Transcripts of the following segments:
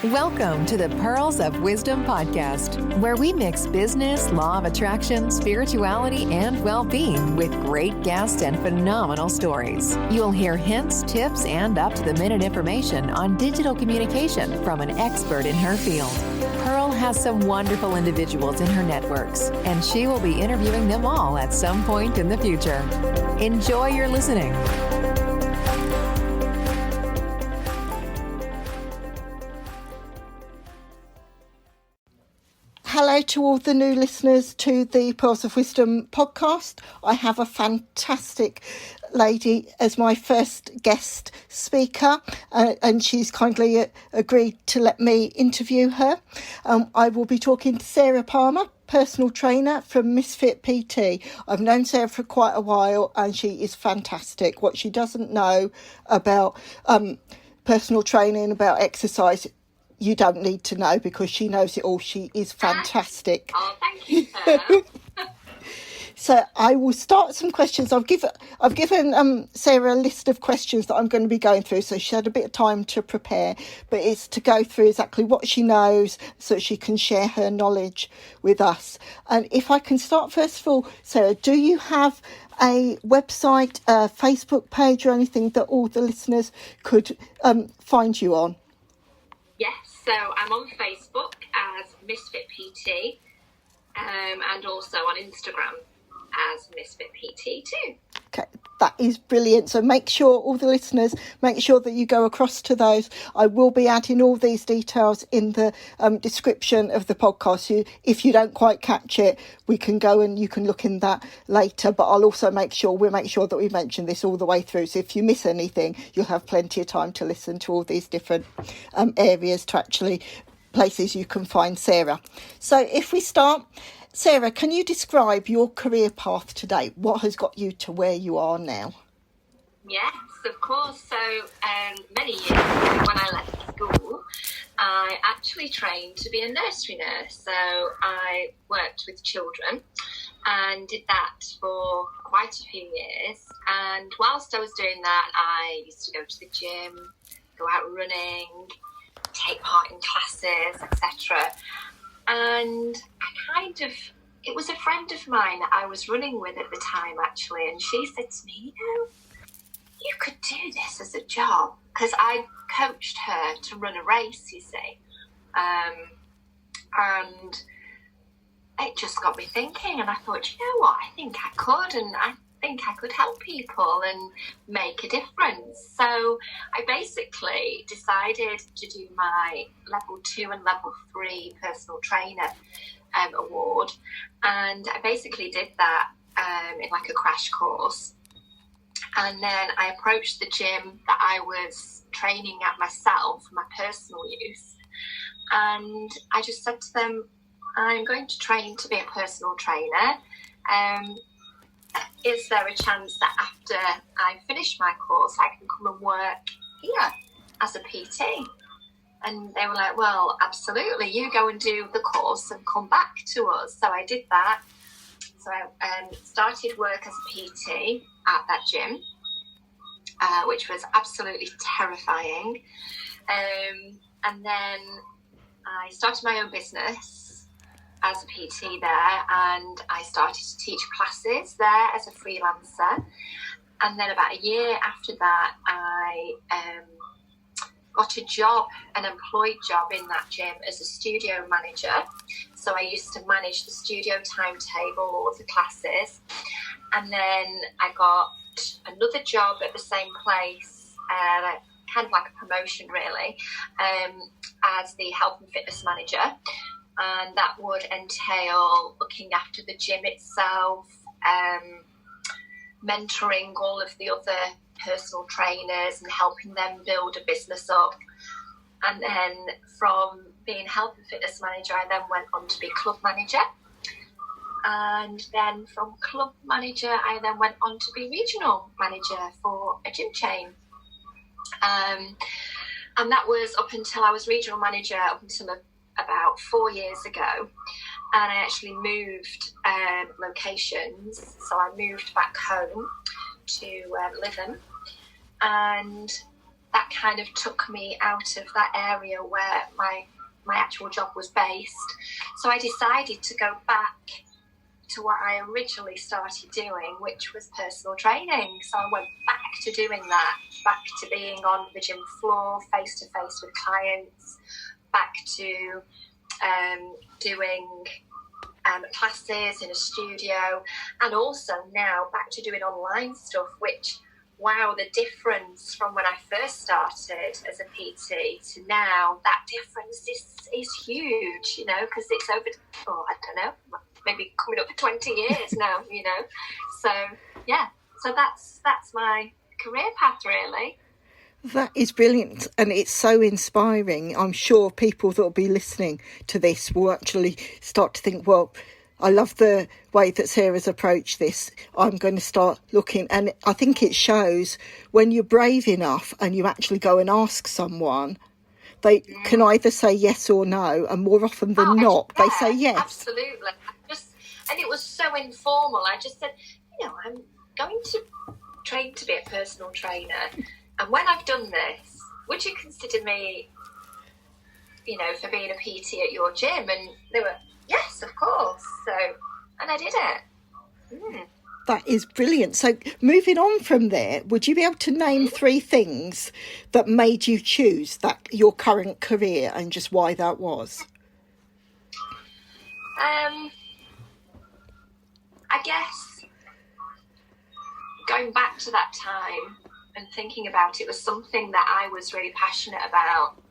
Welcome to the Pearls of Wisdom podcast, where we mix business, law of attraction, spirituality, and well-being with great guests and phenomenal stories. You'll hear hints, tips, and up-to-the-minute information on digital communication from an expert in her field. Pearl has some wonderful individuals in her networks, and she will be interviewing them all at some point in the future. Enjoy your listening. Hello to all the new listeners to the Pearls of Wisdom podcast. I have a fantastic lady as my first guest speaker, and she's kindly agreed to let me interview her. I will be talking to Sarah Palmer, personal trainer from Misfit PT. I've known Sarah for quite a while and she is fantastic. What she doesn't know about personal training, about exercise, you don't need to know, because she knows it all. She is fantastic. Oh, thank you, Sarah. So I will start some questions. I've given Sarah a list of questions that I'm going to be going through, so she had a bit of time to prepare, but it's to go through exactly what she knows so she can share her knowledge with us. And if I can start, first of all, Sarah, do you have a website, a Facebook page or anything that all the listeners could find you on? Yes, so I'm on Facebook as Misfit PT, and also on Instagram as Misfit PT too. Okay, that is brilliant. So make sure, all the listeners, make sure that you go across to those. I will be adding all these details in the description of the podcast. If you don't quite catch it, we can go and you can look in that later. But I'll also make sure that we mention this all the way through. So if you miss anything, you'll have plenty of time to listen to all these different areas, to actually places you can find Sarah. So if we start, Sarah, can you describe your career path to date? What has got you to where you are now? Yes, of course. So many years ago, when I left school, I actually trained to be a nursery nurse. So I worked with children and did that for quite a few years. And whilst I was doing that, I used to go to the gym, go out running, take part in classes, etc. And it was a friend of mine that I was running with at the time, actually, and she said to me, you could do this as a job, because I coached her to run a race, you see. And it just got me thinking, and I thought, you know what, I think I could, and I think I could help people and make a difference. So I basically decided to do my level 2 and level 3 personal trainer award, and I basically did that in like a crash course. And then I approached the gym that I was training at myself for my personal use, and I just said to them, I'm going to train to be a personal trainer. Is there a chance that after I finish my course, I can come and work here as a PT? And they were like, well, absolutely. You go and do the course and come back to us. So I did that. So I started work as a PT at that gym, which was absolutely terrifying. And then I started my own business as a PT there, and I started to teach classes there as a freelancer. And then about a year after that, I got a job, an employed job in that gym as a studio manager. So I used to manage the studio timetable, all the classes. And then I got another job at the same place, kind of like a promotion really, as the health and fitness manager. And that would entail looking after the gym itself, mentoring all of the other personal trainers and helping them build a business up. And then from being health and fitness manager, I then went on to be club manager. And then from club manager, I then went on to be regional manager for a gym chain. And that was up until I was regional manager, up until about 4 years ago. And I actually moved locations. So I moved back home to Lytham. And that kind of took me out of that area where my actual job was based. So I decided to go back to what I originally started doing, which was personal training. So I went back to doing that, back to being on the gym floor, face to face with clients, back to doing classes in a studio, and also now back to doing online stuff, which, wow, the difference from when I first started as a PT to now, that difference is huge, you know, because it's over, I don't know, maybe coming up for 20 years now, you know. So, yeah, so that's my career path, really. That is brilliant, and it's so inspiring. I'm sure people that will be listening to this will actually start to think, well, I love the way that Sarah's approached this. I'm going to start looking. And I think it shows when you're brave enough and you actually go and ask someone, they can either say yes or no. And more often than not, they say yes. Absolutely. And it was so informal. I just said, you know, I'm going to train to be a personal trainer. And when I've done this, would you consider me, you know, for being a PT at your gym? And they were, yes, of course. So, and I did it. That is brilliant. So moving on from there, would you be able to name 3 things that made you choose that your current career and just why that was? I guess going back to that time and thinking about it was something that I was really passionate about.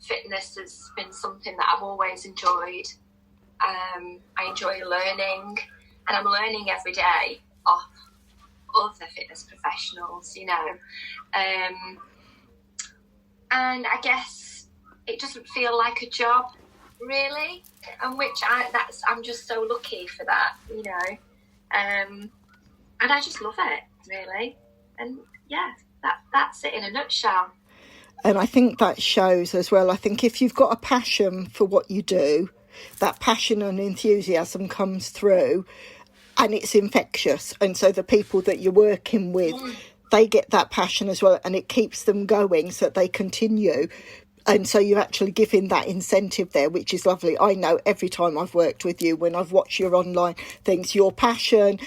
Fitness has been something that I've always enjoyed. I enjoy learning, and I'm learning every day off other fitness professionals, you know. And I guess it doesn't feel like a job, really, and I'm just so lucky for that, you know. And I just love it, really. And yeah, that's it in a nutshell. And I think that shows as well. I think if you've got a passion for what you do, that passion and enthusiasm comes through, and it's infectious. And so the people that you're working with, they get that passion as well, and it keeps them going so that they continue. And so you're actually giving that incentive there, which is lovely. I know every time I've worked with you, when I've watched your online things, your passion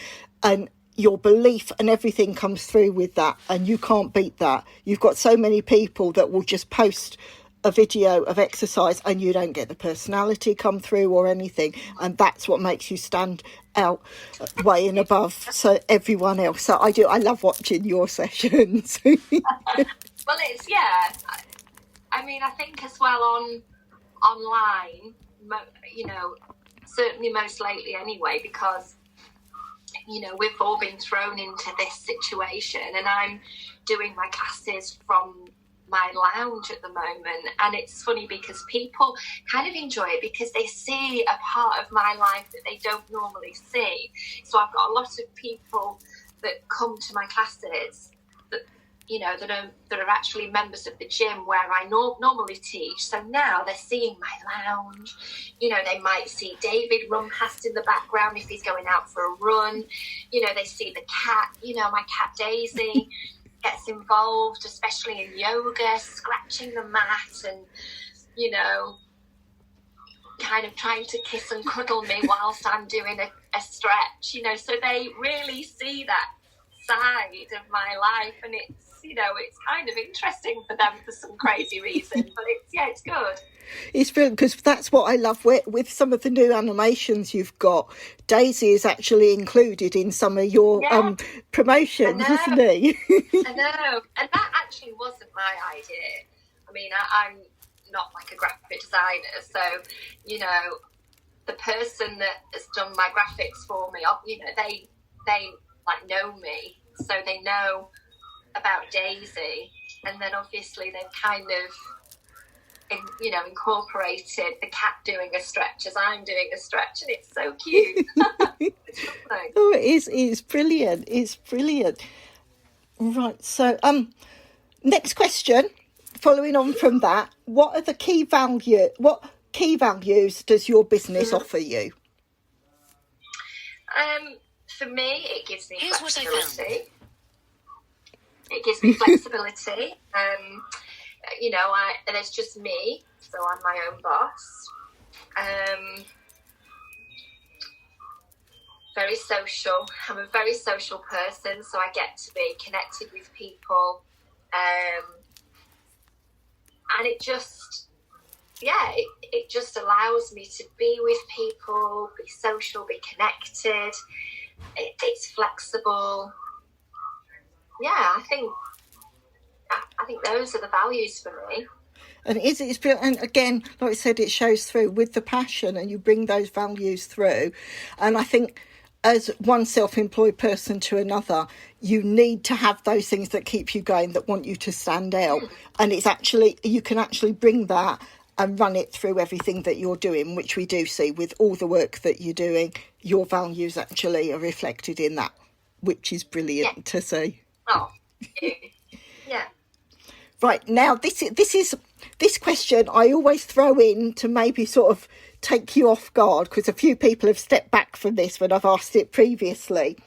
and your belief and everything comes through with that, and you can't beat that. You've got so many people that will just post a video of exercise and you don't get the personality come through or anything, and that's what makes you stand out way and above so everyone else. So I love watching your sessions. Well, it's, yeah, I mean, I think as well online, you know, certainly most lately anyway, because, you know, we've all been thrown into this situation, and I'm doing my classes from my lounge at the moment, and it's funny because people kind of enjoy it because they see a part of my life that they don't normally see. So I've got a lot of people that come to my classes that, you know, that are actually members of the gym where I normally teach. So now they're seeing my lounge. You know, they might see David run past in the background if he's going out for a run. You know, they see the cat, you know, my cat Daisy gets involved, especially in yoga, scratching the mat and, you know, kind of trying to kiss and cuddle me whilst I'm doing a stretch, you know. So they really see that side of my life, and it's, you know, it's kind of interesting for them for some crazy reason, but it's good. It's brilliant, because that's what I love with some of the new animations you've got. Daisy is actually included in some of your promotions, isn't he? I know, and that actually wasn't my idea. I mean, I'm not like a graphic designer, so, you know, the person that has done my graphics for me, you know, they like know me, so they know about Daisy, and then obviously they've kind of, you know, incorporated the cat doing a stretch as I'm doing a stretch, and it's so cute. Oh, it's brilliant. It's brilliant. Right, so next question, following on from that, what are the what key values does your business offer you? For me, it gives me flexibility. It gives me flexibility. There's just me, so I'm my own boss. Very social. I'm a very social person, so I get to be connected with people. And it just allows me to be with people, be social, be connected. It's flexible. Yeah, I think those are the values for me. And it's brilliant. And again, like I said, it shows through with the passion, and you bring those values through. And I think as one self-employed person to another, you need to have those things that keep you going, that want you to stand out. And it's actually, you can actually bring that and run it through everything that you're doing, which we do see with all the work that you're doing. Your values actually are reflected in that, which is brilliant to see. Oh, yeah. Right, now this question I always throw in to maybe sort of take you off guard, because a few people have stepped back from this when I've asked it previously.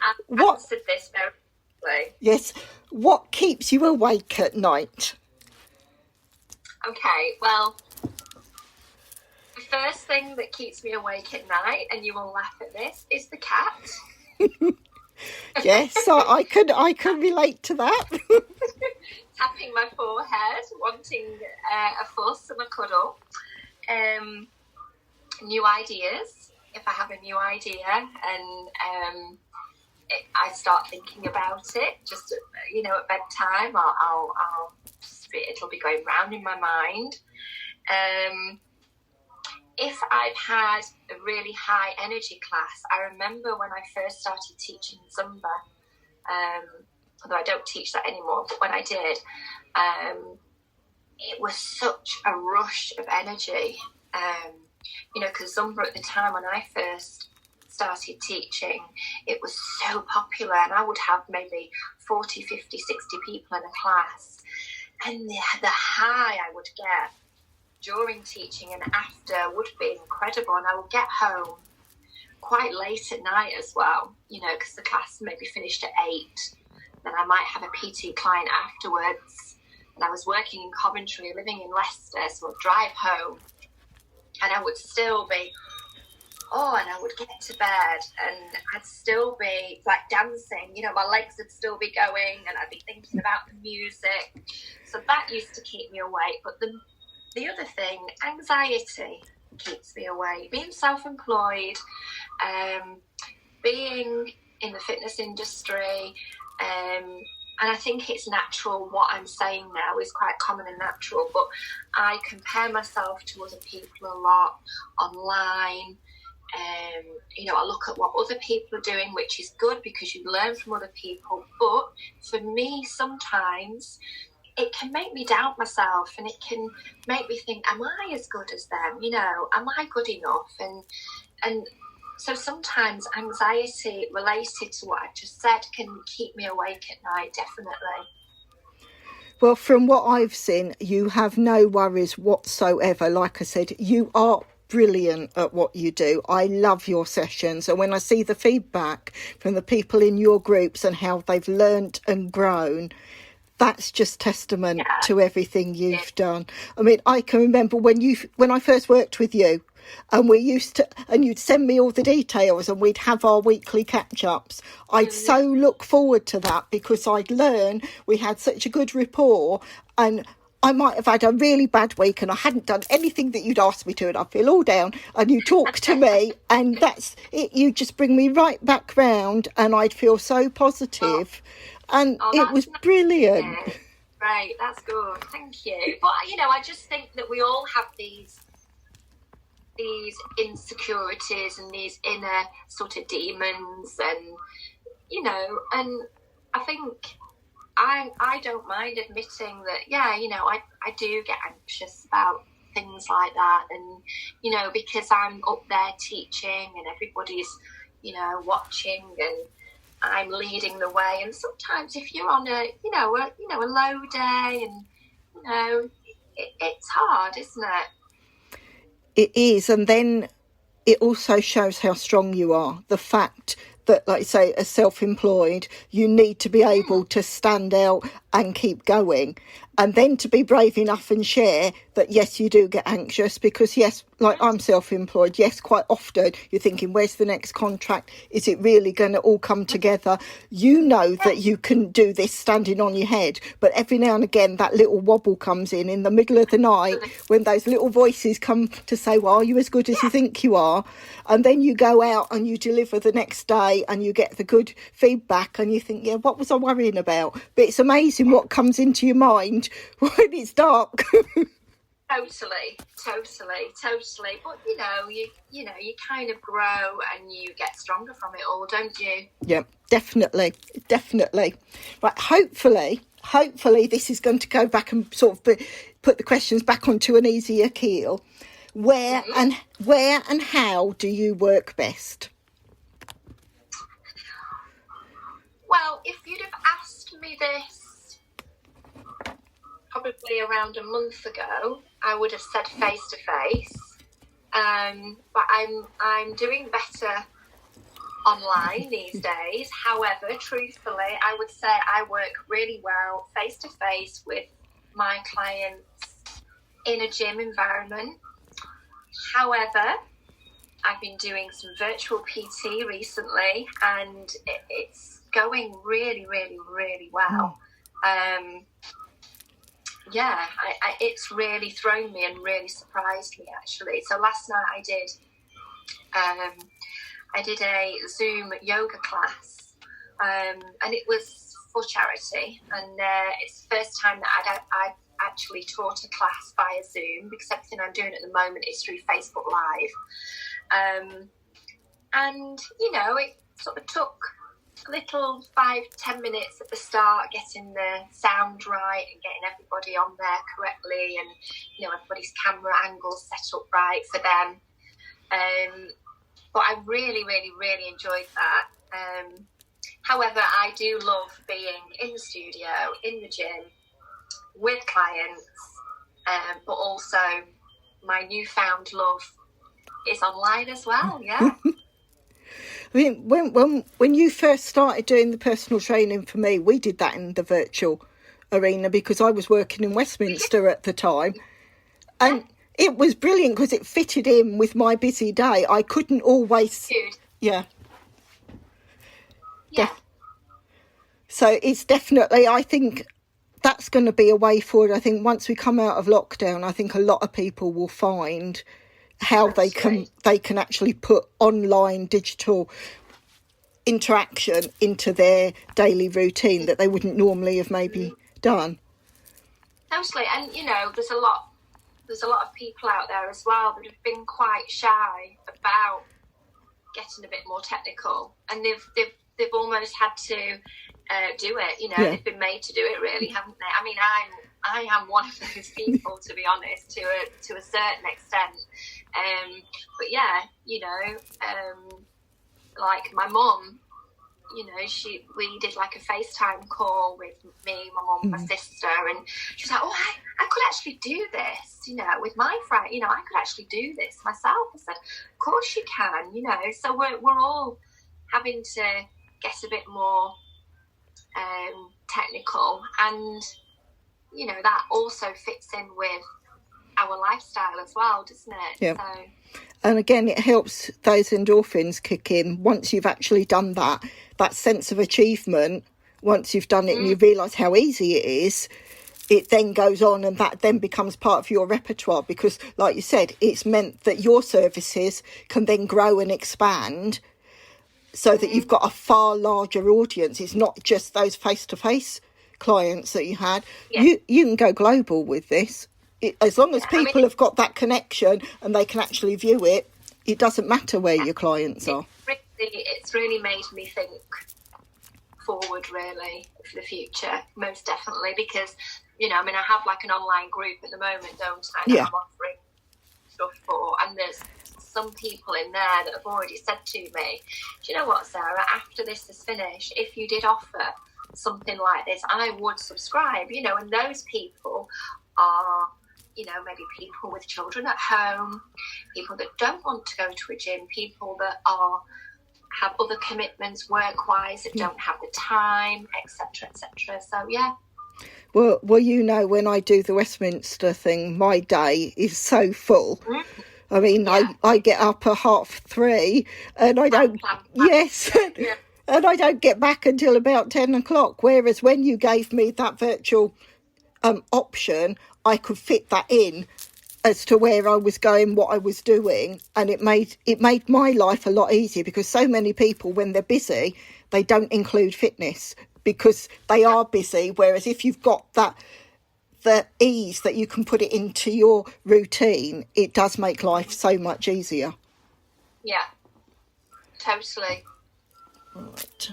I've answered this very quickly. Yes. What keeps you awake at night? Okay, well, the first thing that keeps me awake at night, and you will laugh at this, is the cat. Yes, so I could relate to that. Tapping my forehead, wanting a fuss and a cuddle. New ideas. If I have a new idea and I start thinking about it, just at bedtime, it'll be going round in my mind. If I've had a really high energy class, I remember when I first started teaching Zumba, although I don't teach that anymore, but when I did, it was such a rush of energy. Because Zumba at the time when I first started teaching, it was so popular, and I would have maybe 40, 50, 60 people in a class. And the high I would get during teaching and after would be incredible. And I would get home quite late at night as well, because the class maybe finished at 8. Then I might have a PT client afterwards. And I was working in Coventry, living in Leicester, so I'd drive home. And I would still be, and I would get to bed and I'd still be like dancing, my legs would still be going and I'd be thinking about the music. So that used to keep me awake. But the other thing, anxiety keeps me awake. Being self-employed, being in the fitness industry, and I think it's natural. What I'm saying now is quite common and natural, but I compare myself to other people a lot online. I look at what other people are doing, which is good because you learn from other people. But for me, sometimes it can make me doubt myself, and it can make me think, am I as good as them? Am I good enough? And so sometimes anxiety related to what I've just said can keep me awake at night, definitely. Well, from what I've seen, you have no worries whatsoever. Like I said, you are brilliant at what you do. I love your sessions. And when I see the feedback from the people in your groups and how they've learnt and grown, that's just testament to everything you've done. I mean, I can remember when I first worked with you, and you'd send me all the details and we'd have our weekly catch-ups. I'd so look forward to that because I'd learn, we had such a good rapport, and I might have had a really bad week and I hadn't done anything that you'd asked me to, and I feel all down, and you talk to me and that's it. You just bring me right back round and I'd feel so positive. And it was brilliant. Yeah. Right, that's good. Thank you. But, I just think that we all have these insecurities and these inner sort of demons, and and I think I don't mind admitting that I do get anxious about things like that, and because I'm up there teaching and everybody's watching and I'm leading the way, and sometimes if you're on a low day, and it's hard, isn't it? It is, and then it also shows how strong you are. The fact that, like you say, as self-employed, you need to be able to stand out and keep going. And then to be brave enough and share that, yes, you do get anxious because, yes, like I'm self-employed. Yes, quite often you're thinking, where's the next contract? Is it really going to all come together? You know that you can do this standing on your head. But every now and again, that little wobble comes in the middle of the night when those little voices come to say, well, are you as good as you think you are? And then you go out and you deliver the next day and you get the good feedback and you think, yeah, what was I worrying about? But it's amazing what comes into your mind when it's dark. Totally. But you kind of grow and you get stronger from it all, don't you? Yeah, definitely. Right, hopefully this is going to go back and sort of put the questions back onto an easier keel. Where and how do you work best? Well, if you'd have asked me this probably around a month ago, I would have said face to face. But I'm doing better online these days. However, truthfully, I would say I work really well face to face with my clients in a gym environment. However, I've been doing some virtual PT recently, and it's going really, really, really well. It's really thrown me and really surprised me, actually. So last night I did a Zoom yoga class, and it was for charity, and it's the first time that I'd actually taught a class via Zoom, because everything I'm doing at the moment is through Facebook Live. And it sort of took a little 5-10 minutes at the start, getting the sound right and getting everybody on there correctly, and everybody's camera angles set up right for them. But I really, really, really enjoyed that. However, I do love being in the studio, in the gym, with clients, but also my newfound love is online as well. Yeah. I mean, when you first started doing the personal training for me, we did that in the virtual arena because I was working in Westminster at the time, and it was brilliant because it fitted in with my busy day. I couldn't always, Yeah. So it's definitely, I think that's going to be a way forward. I think once we come out of lockdown, I think a lot of people will find how they can actually put online digital interaction into their daily routine that they wouldn't normally have maybe done. Totally. And there's a lot of people out there as well that have been quite shy about getting a bit more technical, and they've almost had to do it. They've been made to do it, really, haven't they? I mean, I am one of those people, to be honest, to a certain extent. But yeah, like my mum, we did like a FaceTime call with me, my mum, my sister, and she was like, oh, I could actually do this, with my friend, I could actually do this myself. I said, of course you can, so we're all having to get a bit more technical, and that also fits in with our lifestyle as well, doesn't it? Yeah. So. And again, it helps those endorphins kick in once you've actually done that sense of achievement. Once you've done it and you realise how easy it is, it then goes on, and that then becomes part of your repertoire, because like you said, it's meant that your services can then grow and expand so that you've got a far larger audience. It's not just those face-to-face clients that you had. You can go global with this. As long as people have got that connection and they can actually view it, it doesn't matter where your clients are. It's really made me think forward, really, for the future, most definitely, because, I have like an online group at the moment, don't I, that I'm offering stuff for, and there's some people in there that have already said to me, do you know what, Sarah, after this is finished, if you did offer something like this, I would subscribe, and those people are, maybe people with children at home, people that don't want to go to a gym, people that are have other commitments work-wise, that don't have the time, etc., etc. So yeah. Well, when I do the Westminster thing, my day is so full. I mean, I get up at 3:30 and I don't, yes, and I don't get back until about 10 o'clock. Whereas when you gave me that virtual option, I could fit that in as to where I was going, what I was doing. And it made my life a lot easier, because so many people, when they're busy, they don't include fitness because they are busy. Whereas if you've got the ease that you can put it into your routine, it does make life so much easier. Yeah, totally. Right.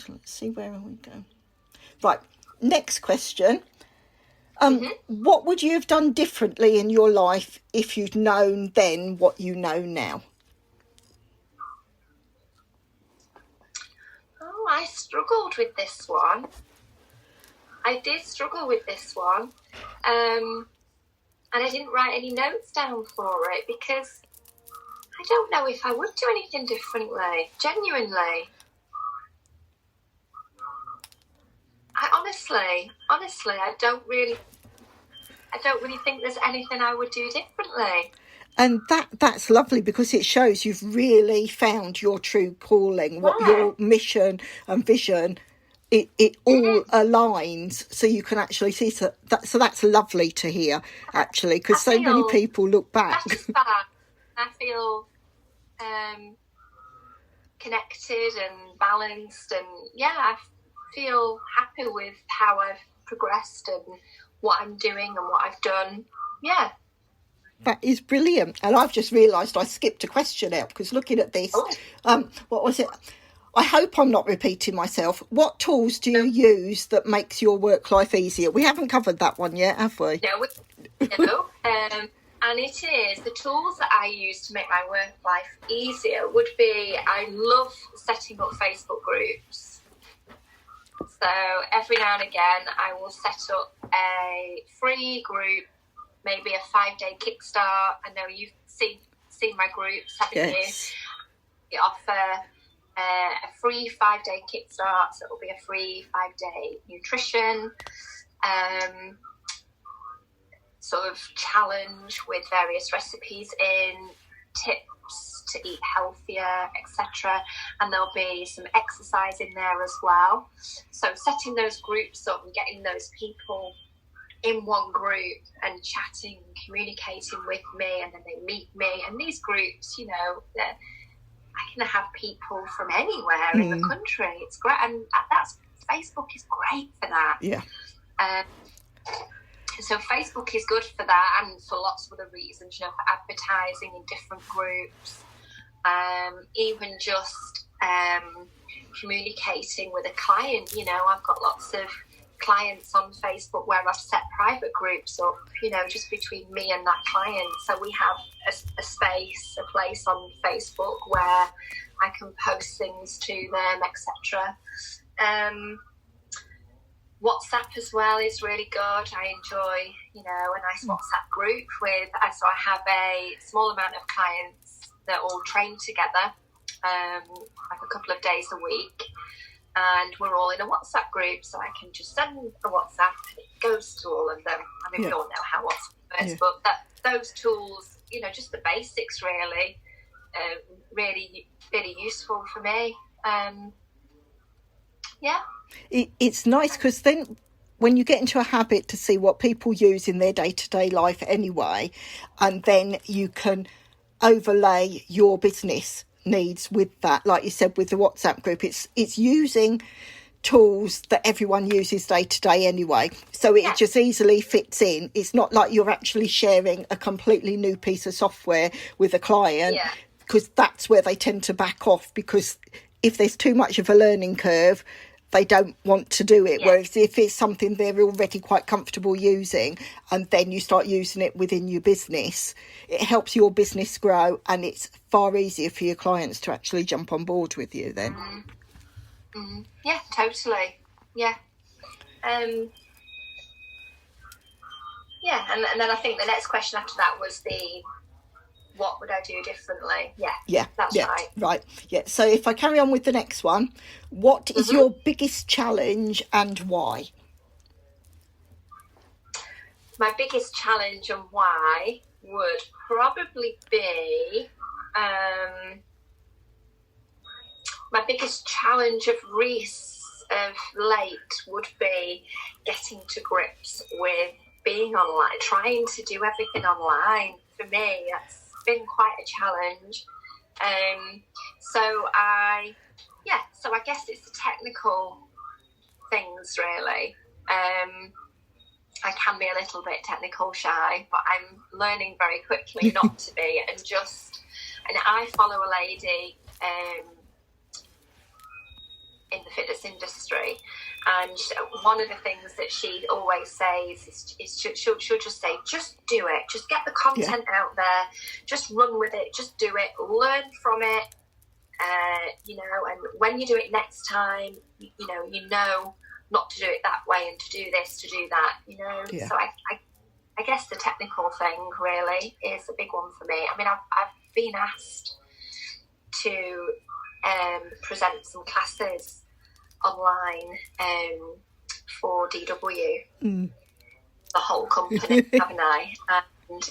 Let's see, where are we going? Right, next question. What would you have done differently in your life if you'd known then what you know now? Oh, I struggled with this one. I did struggle with this one. And I didn't write any notes down for it because I don't know if I would do anything differently. Genuinely. Honestly, I don't really think there's anything I would do differently. And that's lovely, because it shows you've really found your true calling, what your mission and vision. It all aligns, so you can actually see. So that's lovely to hear, actually, because so many people look back. I feel connected and balanced, and I feel happy with how I've progressed and what I'm doing and what I've done. Yeah. That is brilliant. And I've just realised I skipped a question out, because looking at this, what was it? I hope I'm not repeating myself. What tools do you use that makes your work life easier? We haven't covered that one yet, have we? No. And it is, the tools that I use to make my work life easier would be, I love setting up Facebook groups. So every now and again, I will set up a free group, maybe a 5-day kickstart. I know you've seen my groups, haven't you? We offer a free 5-day kickstart, so it will be a free 5-day nutrition sort of challenge with various recipes in, tips to eat healthier, etc. And there'll be some exercise in there as well. So setting those groups up and getting those people in one group and chatting and communicating with me, and then they meet me. And these groups, I can have people from anywhere in the country. It's great, and Facebook is great for that. Yeah. So Facebook is good for that, and for lots of other reasons, for advertising in different groups, even just communicating with a client. I've got lots of clients on Facebook where I've set private groups up, just between me and that client. So we have a space, a place on Facebook where I can post things to them, etc. WhatsApp as well is really good. I enjoy, a nice WhatsApp group so I have a small amount of clients that all train together, like a couple of days a week. And we're all in a WhatsApp group, so I can just send a WhatsApp and it goes to all of them. I mean, we all know how WhatsApp works, but those tools, just the basics really, really, really useful for me. It's nice, because then when you get into a habit to see what people use in their day-to-day life anyway, and then you can overlay your business needs with that, like you said with the WhatsApp group, it's using tools that everyone uses day to day anyway, so it just easily fits in. It's not like you're actually sharing a completely new piece of software with a client, because that's where they tend to back off, because if there's too much of a learning curve, they don't want to do it. Whereas if it's something they're already quite comfortable using, and then you start using it within your business, it helps your business grow, and it's far easier for your clients to actually jump on board with you then. Yeah, totally. Yeah. And then I think the next question after that was what would I do differently? Yeah, that's right. Right. Yeah. So if I carry on with the next one, what is your biggest challenge and why? My biggest challenge and why would probably be my biggest challenge of late would be getting to grips with being online, trying to do everything online. For me, that's been quite a challenge. So I guess it's the technical things, really. I can be a little bit technical shy, but I'm learning very quickly not to be, and I follow a lady in the fitness industry, and one of the things that she always says is she'll just say, just do it, just get the content out there, just run with it, just do it, learn from it, and when you do it next time, you know not to do it that way and to do this, to do that, So I guess the technical thing really is a big one for me. I mean, I've been asked to present some classes online for DW, the whole company, haven't I? And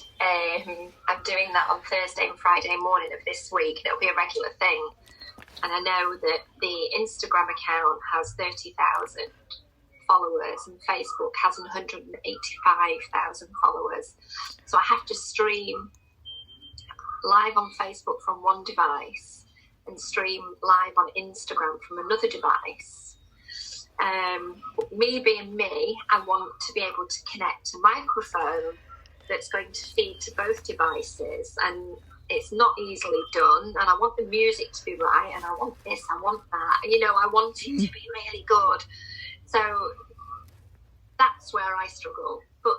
I'm doing that on Thursday and Friday morning of this week, and it'll be a regular thing. And I know that the Instagram account has 30,000 followers and Facebook has 185,000 followers. So I have to stream live on Facebook from one device and stream live on Instagram from another device. Me being me, I want to be able to connect a microphone that's going to feed to both devices, and it's not easily done, and I want the music to be right, and I want this, I want that, I want it to be really good. So that's where I struggle. But,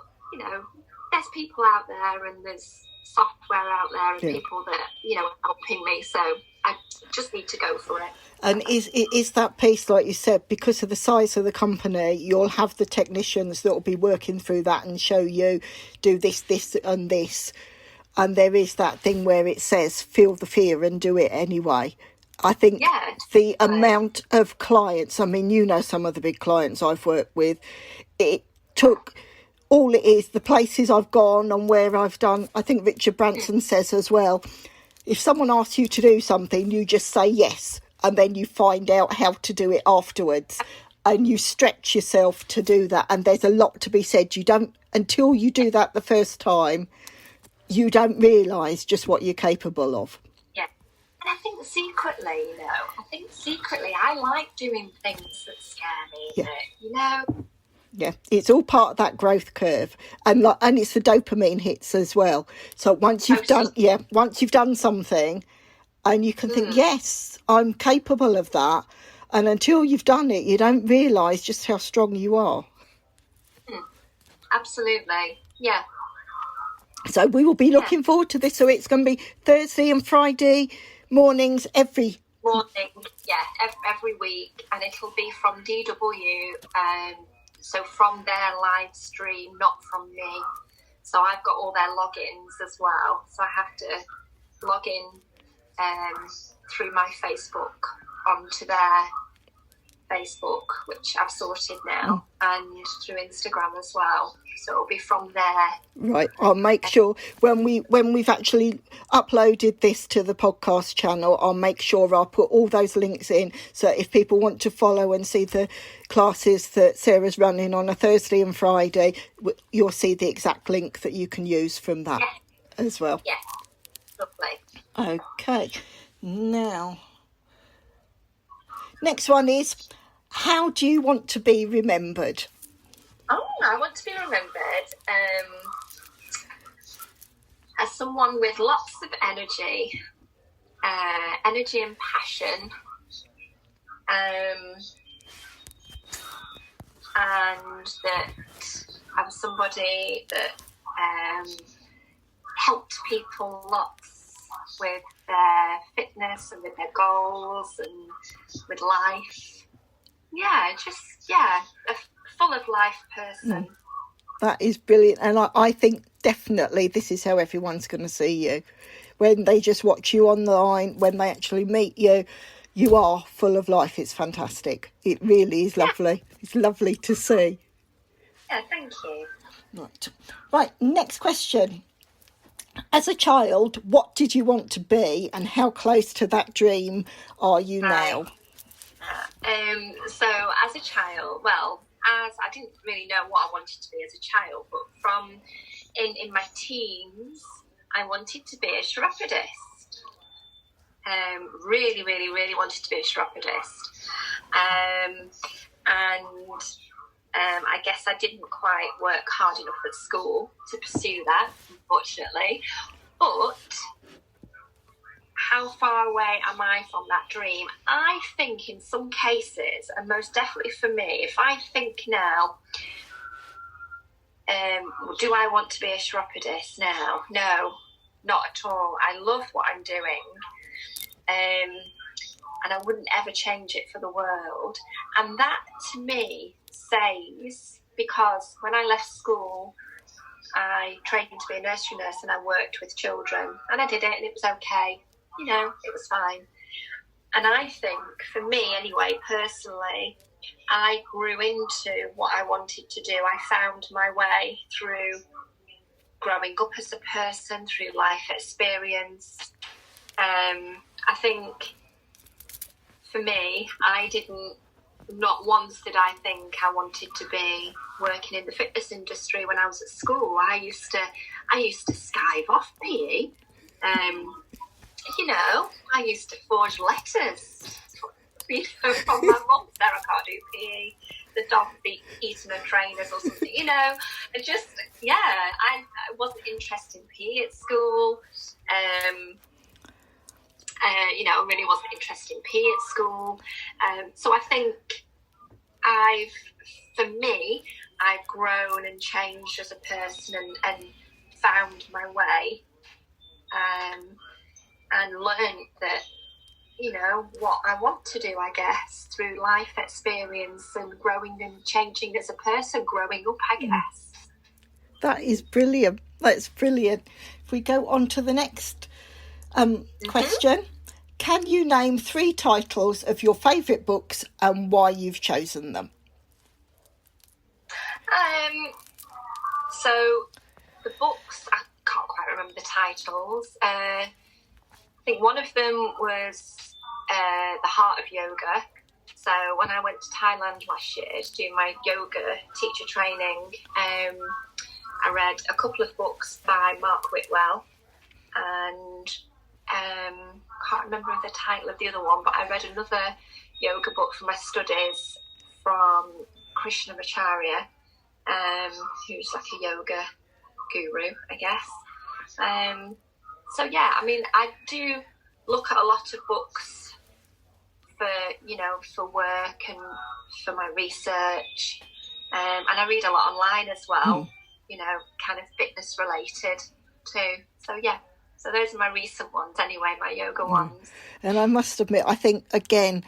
there's people out there, and there's software out there, and people that, are helping me, so I just need to go for it. And is that piece, like you said, because of the size of the company, you'll have the technicians that will be working through that and show you, do this, and this. And there is that thing where it says, feel the fear and do it anyway. I think the amount of clients, I mean, some of the big clients I've worked with, it took, all it is, the places I've gone and where I've done, I think Richard Branson says as well, if someone asks you to do something, you just say yes, and then you find out how to do it afterwards. And you stretch yourself to do that. And there's a lot to be said. You don't, until you do that the first time, you don't realise just what you're capable of. Yeah. And I think secretly, I like doing things that scare me, Yeah, it's all part of that growth curve, and it's the dopamine hits as well. So once you've done something, and you can think, yes, I'm capable of that, and until you've done it, you don't realise just how strong you are. Absolutely, yeah. So we will be looking forward to this. So it's going to be Thursday and Friday mornings every week, and it'll be from DW. So from their live stream, not from me. So I've got all their logins as well. So I have to log in through my Facebook onto their Facebook, which I've sorted now, and through Instagram as well. So it'll be from there. Right. I'll make sure when we've actually uploaded this to the podcast channel, I'll make sure I'll put all those links in. So if people want to follow and see the classes that Sarah's running on a Thursday and Friday, you'll see the exact link that you can use from that as well. Yeah. Lovely. Okay. Now, next one is, how do you want to be remembered? Oh, I want to be remembered as someone with lots of energy and passion, and that I'm somebody that helped people lots with their fitness and with their goals and with life. A full of life person. That is brilliant. And I think definitely this is how everyone's going to see you. When they just watch you online, when they actually meet you, you are full of life. It's fantastic. It really is lovely. It's lovely to see. Yeah, thank you. Right, next question. As a child, what did you want to be, and how close to that dream are you now? So as a child, as I didn't really know what I wanted to be as a child, but from in my teens, I wanted to be a chiropodist. Really, really, really wanted to be a chiropodist. I guess I didn't quite work hard enough at school to pursue that, unfortunately. But how far away am I from that dream? I think in some cases, and most definitely for me, if I think now, do I want to be a chiropodist now? No, not at all. I love what I'm doing. And I wouldn't ever change it for the world. And that, to me, says, because when I left school, I trained to be a nursery nurse and I worked with children. And I did it and it was okay. You know, it was fine. And I think, for me anyway, personally, I grew into what I wanted to do. I found my way through growing up as a person, through life experience. I think, for me, not once did I think I wanted to be working in the fitness industry when I was at school. I used to skive off PE. I used to forge letters, from my mum. Sarah can't do PE. The dog be eating her trainers or something, I wasn't interested in PE at school. I really wasn't interested in PE at school. So I think I've grown and changed as a person and found my way. And learned that, what I want to do, I guess, through life experience and growing and changing as a person, growing up, I guess. That is brilliant. That's brilliant. If we go on to the next question, can you name 3 titles of your favourite books and why you've chosen them? So the books, I can't quite remember the titles. I think one of them was The Heart of Yoga. So when I went to Thailand last year to do my yoga teacher training, I read a couple of books by Mark Whitwell, and can't remember the title of the other one, but I read another yoga book for my studies from Krishnamacharya, who's like a yoga guru, I guess. So yeah, I mean, I do look at a lot of books for work and for my research, and I read a lot online as well, kind of fitness related too. So yeah, so those are my recent ones anyway, my yoga ones. And I must admit, I think, again,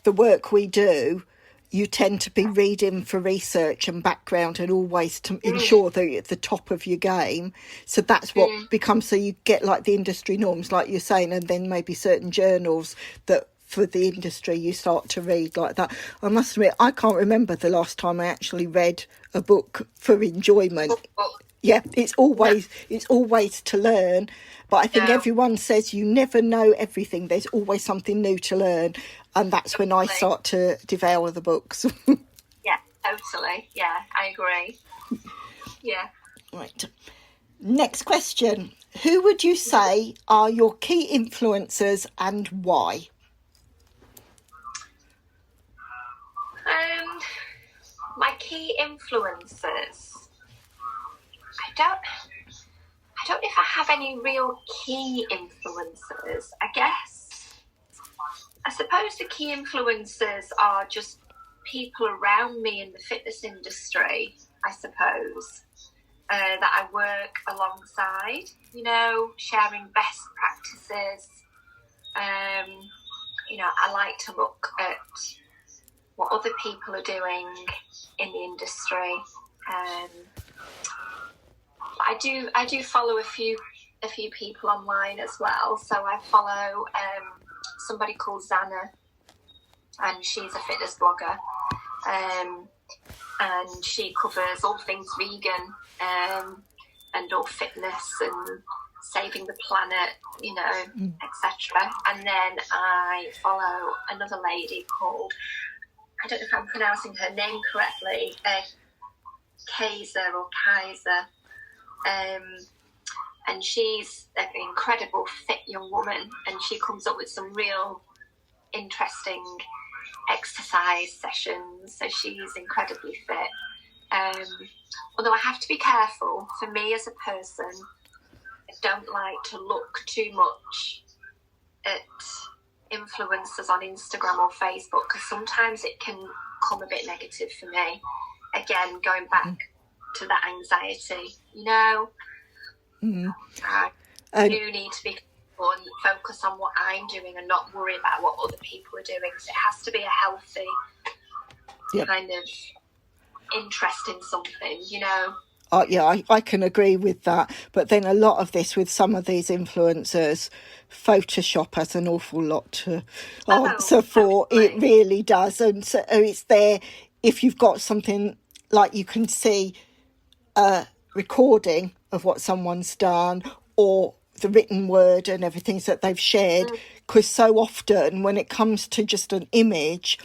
the work we do, you tend to be reading for research and background and always to ensure that you're at the top of your game. So that's what becomes, so you get like the industry norms, like you're saying, and then maybe certain journals that for the industry you start to read like that. I must admit, I can't remember the last time I actually read a book for enjoyment. Yeah, it's always to learn. But I think everyone says you never know everything. There's always something new to learn. And that's when I start to devour the books. Yeah, totally. Yeah, I agree. Yeah. Right. Next question. Who would you say are your key influencers and why? My key influencers. I don't know if I have any real key influencers. I suppose the key influencers are just people around me in the fitness industry, I suppose, that I work alongside, sharing best practices. I like to look at what other people are doing in the industry. I do follow a few people online as well. So I follow somebody called Zana, and she's a fitness blogger, and she covers all things vegan, and all fitness and saving the planet, etc. And then I follow another lady called, I don't know if I'm pronouncing her name correctly, Kaiser, and she's an incredible fit young woman, and she comes up with some real interesting exercise sessions, so she's incredibly fit. Although I have to be careful, for me as a person, I don't like to look too much at influencers on Instagram or Facebook, because sometimes it can come a bit negative for me. Again, going back to that anxiety, I do need to be careful and focus on what I'm doing and not worry about what other people are doing. So it has to be a healthy kind of interest in something, I can agree with that. But then a lot of this with some of these influencers, Photoshop has an awful lot to answer for. It really does. And so it's there if you've got something like you can see a recording of what someone's done or the written word and everything that they've shared, because so often when it comes to just an image,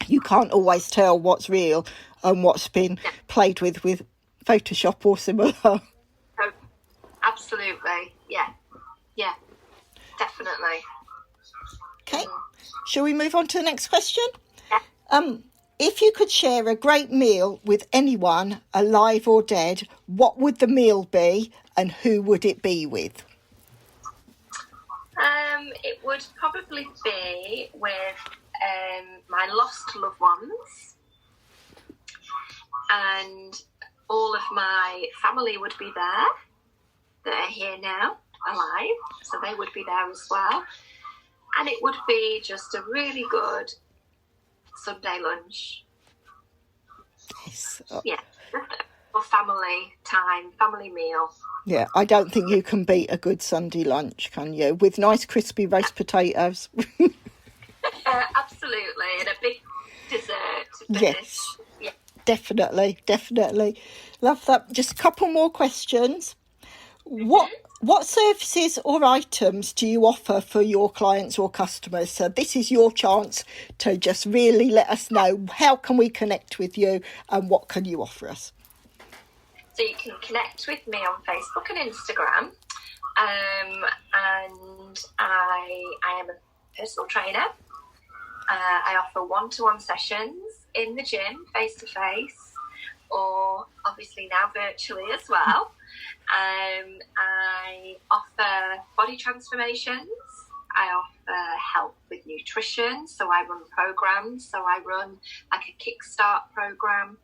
you can't always tell what's real and what's been played with Photoshop or similar. Oh, absolutely. Yeah, definitely. Okay, shall we move on to the next question? Yeah. If you could share a great meal with anyone, alive or dead, what would the meal be and who would it be with? It would probably be with my lost loved ones, and all of my family would be there that are here now, alive, so they would be there as well. And it would be just a really good Sunday lunch. Yes. Yeah, for family time, family meal. Yeah, I don't think you can beat a good Sunday lunch, can you? With nice crispy roast potatoes. Absolutely, and a big dessert to finish. Yes, yeah. Definitely. Love that. Just a couple more questions. What services or items do you offer for your clients or customers? So this is your chance to just really let us know, how can we connect with you and what can you offer us? So you can connect with me on Facebook and Instagram, and I am a personal trainer. I offer one-to-one sessions in the gym, face-to-face, or obviously now virtually as well. I offer body transformations. I offer help with nutrition, so I run programs. So I run like a Kickstart program,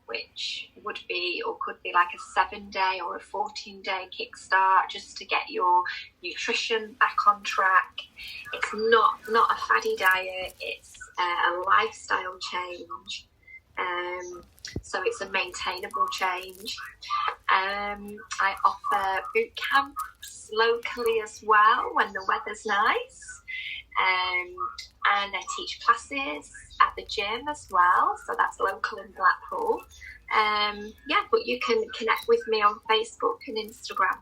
which would be or could be like a 7-day or a 14-day kickstart, just to get your nutrition back on track. It's not a faddy diet, it's a lifestyle change. So it's a maintainable change. I offer boot camps locally as well when the weather's nice. And I teach classes at the gym as well, so that's local in Blackpool. But you can connect with me on Facebook and Instagram.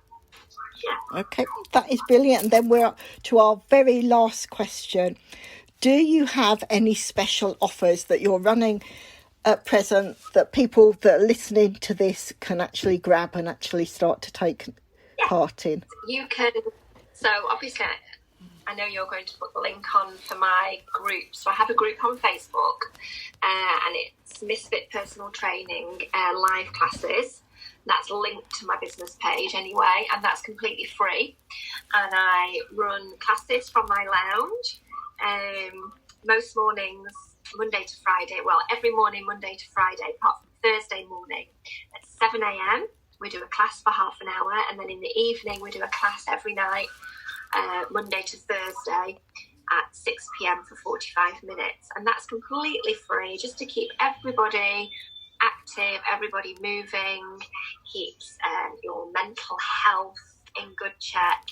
Yeah. Okay, that is brilliant. And then we're up to our very last question. Do you have any special offers that you're running at present that people that are listening to this can actually grab and actually start to take part in? You can. So obviously, I know you're going to put the link on for my group. So I have a group on Facebook, and it's Misfit Personal Training live classes. That's linked to my business page anyway, and that's completely free. And I run classes from my lounge most mornings, Monday to Friday. Well, every morning, Monday to Friday, apart from Thursday morning at 7 a.m. We do a class for half an hour, and then in the evening we do a class every night, Monday to Thursday at 6 p.m. for 45 minutes. And that's completely free, just to keep everybody active, everybody moving, keeps your mental health in good check.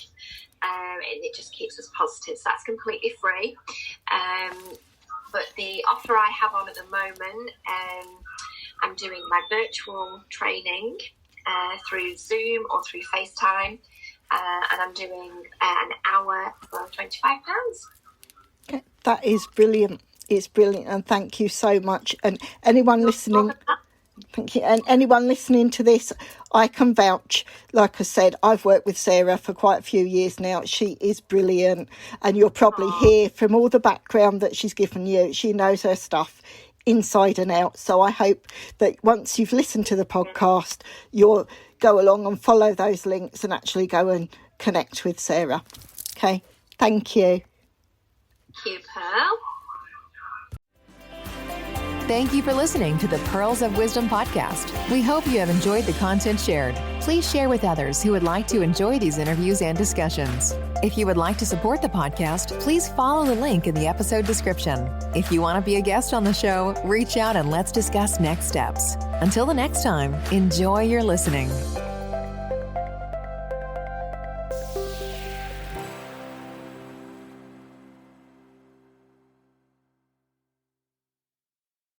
And it just keeps us positive. So that's completely free. But the offer I have on at the moment, I'm doing my virtual training through Zoom or through FaceTime. And I'm doing an hour for £25. Okay. That is brilliant. It's brilliant. And thank you so much. And anyone listening... Thank you. And anyone listening to this, I can vouch. Like I said, I've worked with Sarah for quite a few years now. She is brilliant. And you'll probably hear from all the background that she's given you. She knows her stuff inside and out. So I hope that once you've listened to the podcast, you'll go along and follow those links and actually go and connect with Sarah. Okay. Thank you. Thank you, Pearl. Thank you for listening to the Pearls of Wisdom podcast. We hope you have enjoyed the content shared. Please share with others who would like to enjoy these interviews and discussions. If you would like to support the podcast, please follow the link in the episode description. If you want to be a guest on the show, reach out and let's discuss next steps. Until the next time, enjoy your listening.